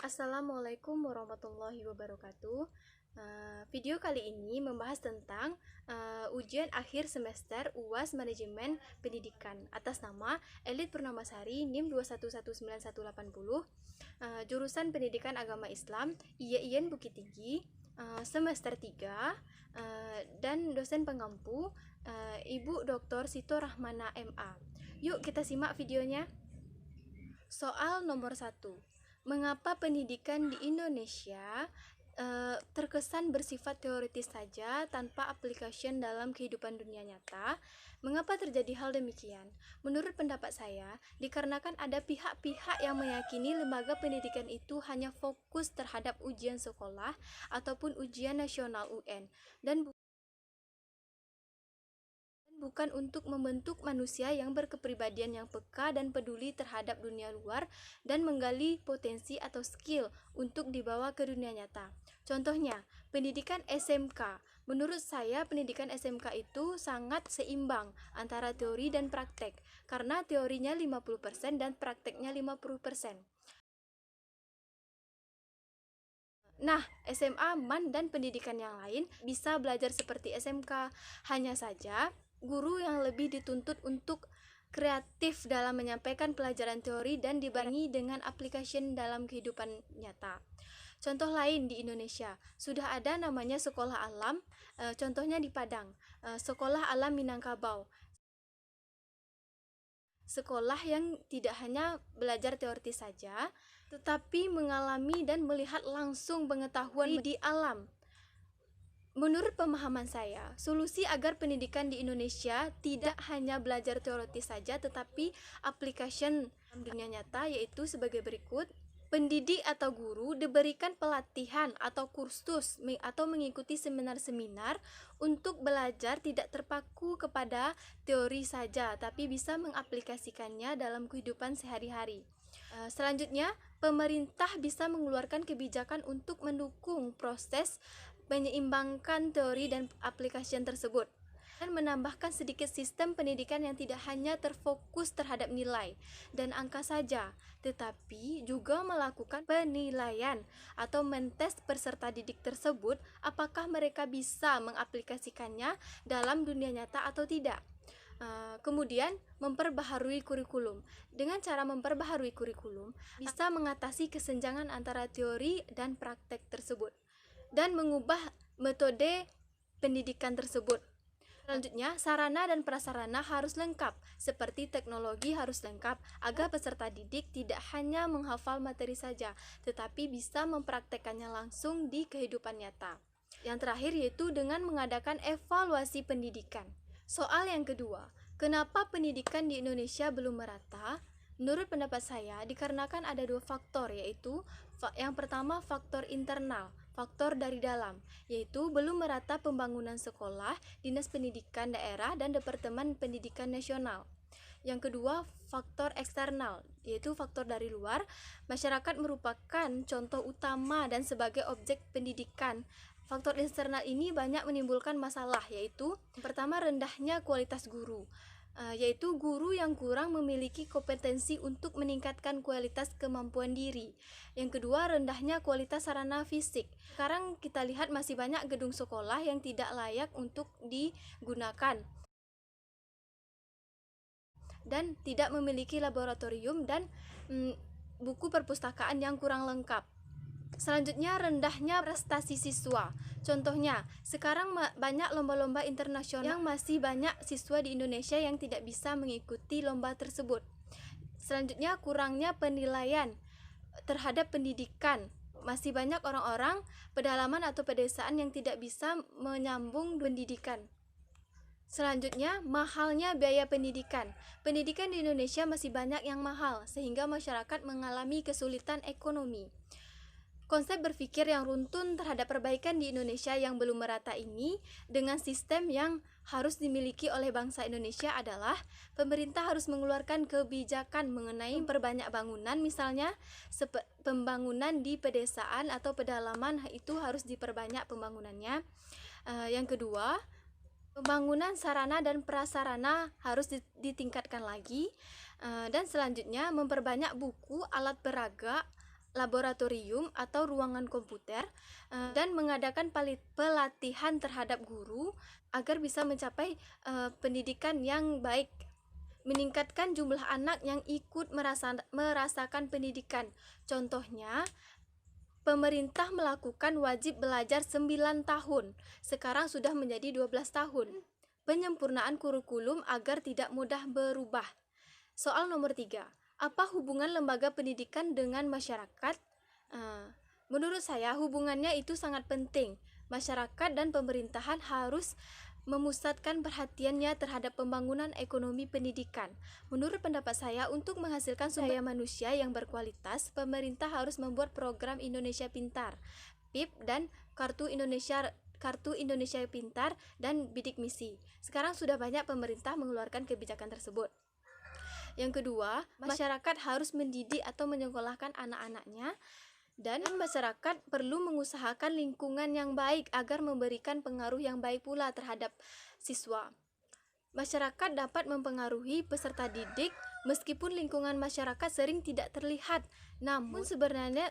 Assalamualaikum warahmatullahi wabarakatuh. Video kali ini membahas tentang ujian akhir semester UAS Manajemen Pendidikan atas nama Elit Purnamasari NIM 2119180, jurusan Pendidikan Agama Islam IAIN Bukit Tinggi, semester 3, dan dosen pengampu Ibu Dr. Sito Rahmana MA. Yuk kita simak videonya. Soal nomor 1. Mengapa pendidikan di Indonesia terkesan bersifat teoritis saja tanpa application dalam kehidupan dunia nyata? Mengapa terjadi hal demikian? Menurut pendapat saya, dikarenakan ada pihak-pihak yang meyakini lembaga pendidikan itu hanya fokus terhadap ujian sekolah ataupun ujian nasional UN dan bukan untuk membentuk manusia yang berkepribadian yang peka dan peduli terhadap dunia luar dan menggali potensi atau skill untuk dibawa ke dunia nyata. Contohnya, pendidikan SMK. Menurut saya, pendidikan SMK itu sangat seimbang antara teori dan praktek, karena teorinya 50% dan prakteknya 50%. Nah, SMA, MAN, dan pendidikan yang lain bisa belajar seperti SMK. Hanya saja, guru yang lebih dituntut untuk kreatif dalam menyampaikan pelajaran teori dan dibarengi dengan application dalam kehidupan nyata. Contoh lain di Indonesia, sudah ada namanya sekolah alam, contohnya di Padang, sekolah alam Minangkabau. Sekolah yang tidak hanya belajar teoritis saja, tetapi mengalami dan melihat langsung pengetahuan di alam. Menurut pemahaman saya, solusi agar pendidikan di Indonesia tidak hanya belajar teoritis saja, tetapi application dunia nyata, yaitu sebagai berikut. Pendidik atau guru diberikan pelatihan atau kursus atau mengikuti seminar-seminar untuk belajar tidak terpaku kepada teori saja, tapi bisa mengaplikasikannya dalam kehidupan sehari-hari. Selanjutnya, pemerintah bisa mengeluarkan kebijakan untuk mendukung proses menyeimbangkan teori dan aplikasi tersebut, dan menambahkan sedikit sistem pendidikan yang tidak hanya terfokus terhadap nilai dan angka saja, tetapi juga melakukan penilaian atau mentes peserta didik tersebut apakah mereka bisa mengaplikasikannya dalam dunia nyata atau tidak. Kemudian memperbaharui kurikulum. Dengan cara memperbaharui kurikulum bisa mengatasi kesenjangan antara teori dan praktek tersebut dan mengubah metode pendidikan tersebut. Selanjutnya, sarana dan prasarana harus lengkap, seperti teknologi harus lengkap agar peserta didik tidak hanya menghafal materi saja, tetapi bisa mempraktekannya langsung di kehidupan nyata. Yang terakhir yaitu dengan mengadakan evaluasi pendidikan. Soal yang kedua, kenapa pendidikan di Indonesia belum merata? Menurut pendapat saya, dikarenakan ada dua faktor, yaitu yang pertama faktor internal, faktor dari dalam, yaitu belum merata pembangunan sekolah, dinas pendidikan daerah, dan departemen pendidikan nasional. Yang kedua, faktor eksternal, yaitu faktor dari luar. Masyarakat merupakan contoh utama dan sebagai objek pendidikan. Faktor eksternal ini banyak menimbulkan masalah, yaitu pertama, rendahnya kualitas guru, yaitu guru yang kurang memiliki kompetensi untuk meningkatkan kualitas kemampuan diri. Yang kedua, rendahnya kualitas sarana fisik. Sekarang kita lihat masih banyak gedung sekolah yang tidak layak untuk digunakan dan tidak memiliki laboratorium dan buku perpustakaan yang kurang lengkap. Selanjutnya, rendahnya prestasi siswa. Contohnya, sekarang banyak lomba-lomba internasional yang masih banyak siswa di Indonesia yang tidak bisa mengikuti lomba tersebut. Selanjutnya, kurangnya penilaian terhadap pendidikan. Masih banyak orang-orang pedalaman atau pedesaan yang tidak bisa menyambung pendidikan. Selanjutnya, mahalnya biaya pendidikan. Pendidikan di Indonesia masih banyak yang mahal, sehingga masyarakat mengalami kesulitan ekonomi. Konsep berpikir yang runtun terhadap perbaikan di Indonesia yang belum merata ini dengan sistem yang harus dimiliki oleh bangsa Indonesia adalah pemerintah harus mengeluarkan kebijakan mengenai perbanyak bangunan, misalnya pembangunan di pedesaan atau pedalaman itu harus diperbanyak pembangunannya. Yang kedua, pembangunan sarana dan prasarana harus ditingkatkan lagi. Dan selanjutnya, memperbanyak buku, alat peraga, laboratorium atau ruangan komputer, dan mengadakan pelatihan terhadap guru agar bisa mencapai pendidikan yang baik, meningkatkan jumlah anak yang ikut merasakan pendidikan. Contohnya, pemerintah melakukan wajib belajar 9 tahun, sekarang sudah menjadi 12 tahun. Penyempurnaan kurikulum agar tidak mudah berubah. Soal nomor 3, apa hubungan lembaga pendidikan dengan masyarakat? Menurut saya hubungannya itu sangat penting. Masyarakat dan pemerintahan harus memusatkan perhatiannya terhadap pembangunan ekonomi pendidikan. Menurut pendapat saya, untuk menghasilkan sumber daya manusia yang berkualitas, pemerintah harus membuat program Indonesia Pintar, PIP, dan Kartu Indonesia Pintar dan Bidik Misi. Sekarang sudah banyak pemerintah mengeluarkan kebijakan tersebut. Yang kedua, masyarakat harus mendidik atau menyekolahkan anak-anaknya, dan masyarakat perlu mengusahakan lingkungan yang baik agar memberikan pengaruh yang baik pula terhadap siswa. Masyarakat dapat mempengaruhi peserta didik meskipun lingkungan masyarakat sering tidak terlihat, namun sebenarnya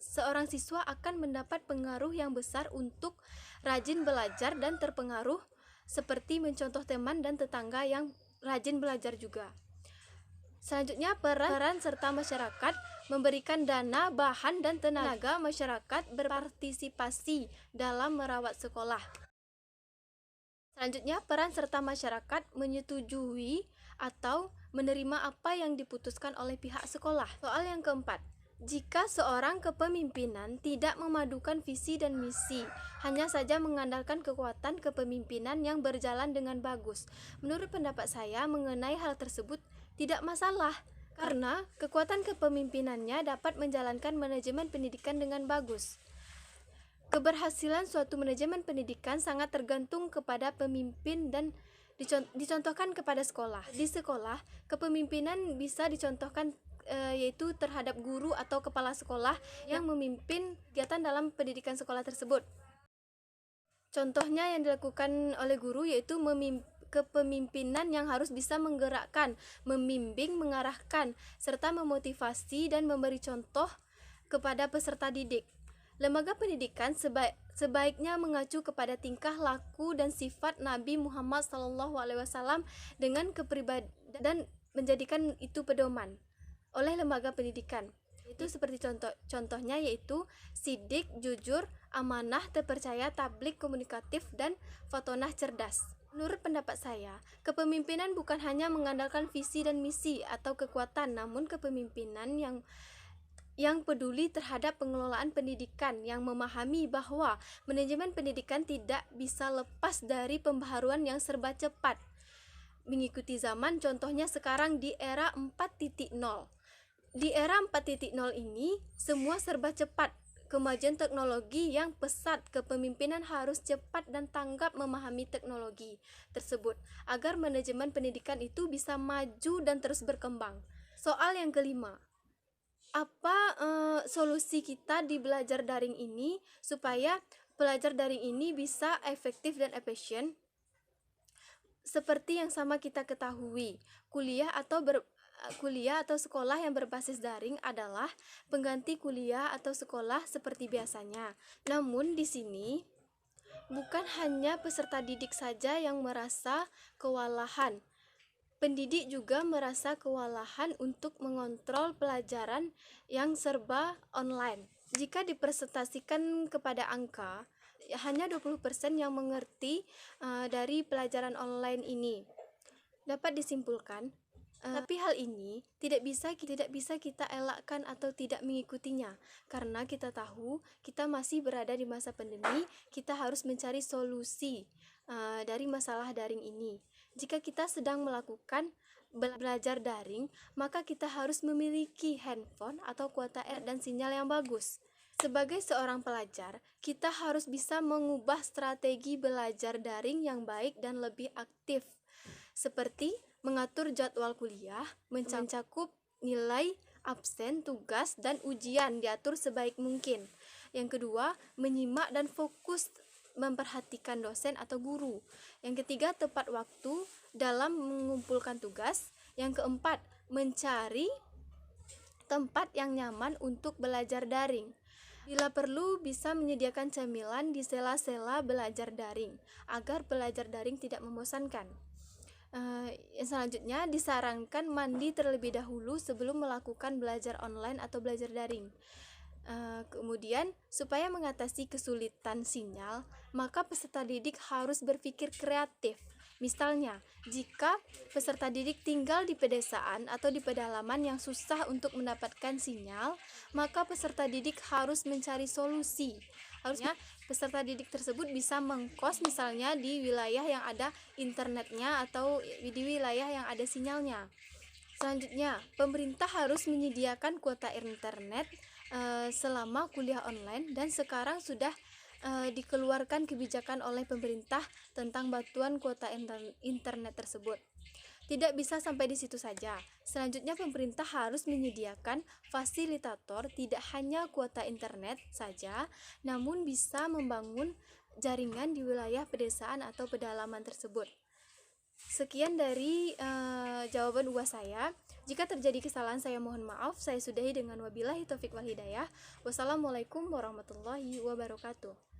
seorang siswa akan mendapat pengaruh yang besar untuk rajin belajar dan terpengaruh, seperti mencontoh teman dan tetangga yang rajin belajar juga. Selanjutnya, peran serta masyarakat memberikan dana, bahan, dan tenaga. Masyarakat berpartisipasi dalam merawat sekolah. Selanjutnya, peran serta masyarakat menyetujui atau menerima apa yang diputuskan oleh pihak sekolah. Soal yang keempat, jika seorang kepemimpinan tidak memadukan visi dan misi, hanya saja mengandalkan kekuatan kepemimpinan yang berjalan dengan bagus. Menurut pendapat saya, mengenai hal tersebut tidak masalah, karena kekuatan kepemimpinannya dapat menjalankan manajemen pendidikan dengan bagus. Keberhasilan suatu manajemen pendidikan sangat tergantung kepada pemimpin dan dicontohkan kepada sekolah. Di sekolah, kepemimpinan bisa dicontohkan yaitu terhadap guru atau kepala sekolah yang memimpin kegiatan dalam pendidikan sekolah tersebut. Contohnya yang dilakukan oleh guru yaitu kepemimpinan yang harus bisa menggerakkan, membimbing, mengarahkan, serta memotivasi dan memberi contoh kepada peserta didik. Lembaga pendidikan sebaiknya mengacu kepada tingkah laku dan sifat Nabi Muhammad SAW dengan kepribadian dan menjadikan itu pedoman oleh lembaga pendidikan. Itu seperti contohnya yaitu sidik, jujur, amanah, terpercaya, tablik, komunikatif, dan fatonah, cerdas. Menurut pendapat saya, kepemimpinan bukan hanya mengandalkan visi dan misi atau kekuatan, namun kepemimpinan yang peduli terhadap pengelolaan pendidikan, yang memahami bahwa manajemen pendidikan tidak bisa lepas dari pembaharuan yang serba cepat mengikuti zaman. Contohnya sekarang di era 4.0. Di era 4.0 ini semua serba cepat. Kemajuan teknologi yang pesat, kepemimpinan harus cepat dan tanggap memahami teknologi tersebut agar manajemen pendidikan itu bisa maju dan terus berkembang. Soal yang kelima, apa solusi kita di belajar daring ini supaya belajar daring ini bisa efektif dan efisien? Seperti yang sama kita ketahui, kuliah atau sekolah yang berbasis daring adalah pengganti kuliah atau sekolah seperti biasanya. Namun di sini bukan hanya peserta didik saja yang merasa kewalahan. Pendidik juga merasa kewalahan untuk mengontrol pelajaran yang serba online. Jika dipresentasikan kepada angka, hanya 20% yang mengerti dari pelajaran online ini. Dapat disimpulkan, tapi hal ini tidak bisa kita elakkan atau tidak mengikutinya, karena kita tahu kita masih berada di masa pandemi. Kita harus mencari solusi dari masalah daring ini. Jika kita sedang melakukan belajar daring, maka kita harus memiliki handphone atau kuota air dan sinyal yang bagus. Sebagai seorang pelajar, kita harus bisa mengubah strategi belajar daring yang baik dan lebih aktif, seperti mengatur jadwal kuliah, mencakup nilai absen, tugas, dan ujian diatur sebaik mungkin. Yang kedua, menyimak dan fokus memperhatikan dosen atau guru. Yang ketiga, tepat waktu dalam mengumpulkan tugas. Yang keempat, mencari tempat yang nyaman untuk belajar daring. Bila perlu, bisa menyediakan camilan di sela-sela belajar daring agar belajar daring tidak membosankan. Selanjutnya, disarankan mandi terlebih dahulu sebelum melakukan belajar online atau belajar daring. Kemudian, supaya mengatasi kesulitan sinyal, maka peserta didik harus berpikir kreatif. Misalnya, jika peserta didik tinggal di pedesaan atau di pedalaman yang susah untuk mendapatkan sinyal, maka peserta didik harus mencari solusi. Harusnya peserta didik tersebut bisa mengkos misalnya di wilayah yang ada internetnya atau di wilayah yang ada sinyalnya. Selanjutnya, pemerintah harus menyediakan kuota internet selama kuliah online, dan sekarang sudah dikeluarkan kebijakan oleh pemerintah tentang bantuan kuota internet tersebut. Tidak bisa sampai di situ saja. Selanjutnya, pemerintah harus menyediakan fasilitator, tidak hanya kuota internet saja, namun bisa membangun jaringan di wilayah pedesaan atau pedalaman tersebut. Sekian dari jawaban UAS saya. Jika terjadi kesalahan, saya mohon maaf. Saya sudahi dengan wabillahi taufik wal hidayah. Wassalamualaikum warahmatullahi wabarakatuh.